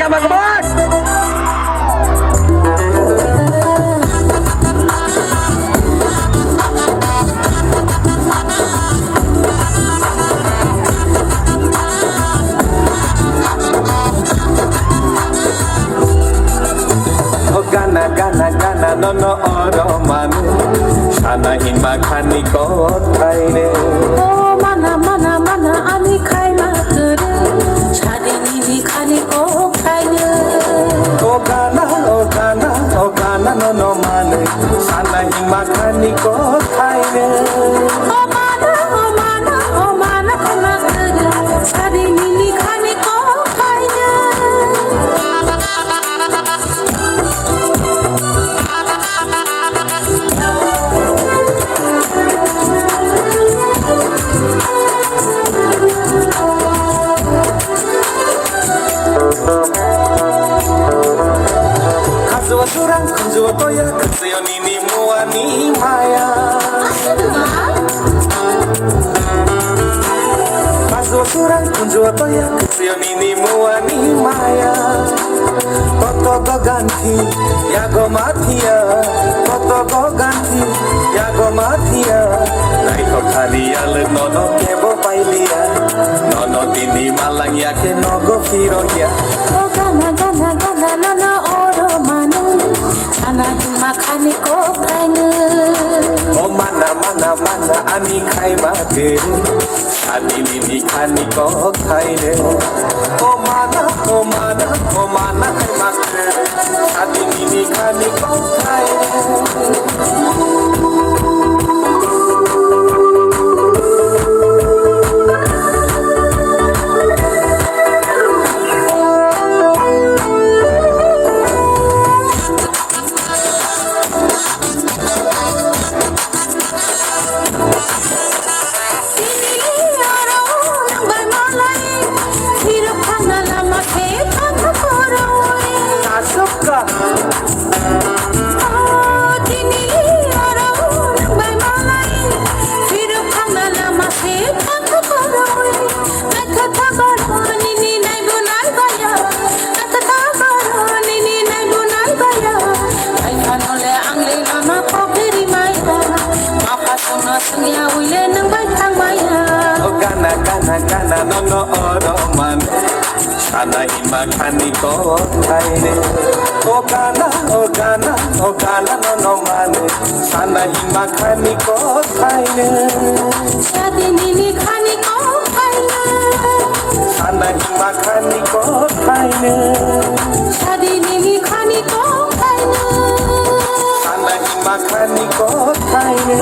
sama ke bos. Gana gana gana nono oro manu sana hima khani kothai re ও মানা মানা মানা আমি খাই না করে সাদে নিবি খালি ও খাই না o gana nono manu sana hima khani kothai re ও মানা খানা করে সাদে নিবি খালি ও খাই না Kazuo surang kunzuo toya kazuo nini mua ni maya Kazuo surang kunzuo toya kazuo nini mua ni maya Toto go ganti yago matia Toto go ganti yago matia Nai ko khali al nono kebo pailia Nono dini malang yake nogo firoya ও গানা গানা গানা নানা ওরো মানো সানা হিমা খালি ও খাই না Oh mana mana mana ani khai ma ke ani ni khani ko khai re Oh mana khai ma ke ani ni khani ko khai re Asuka Gana gana gana nono oro man sana hima khani ko thai re O gana nono man sana hima khani ko thai re সাদে নিবি খালি ও খাই না sana hima khani ko thai re সাদে নিবি খালি ও খাই না sana hima khani ko thai re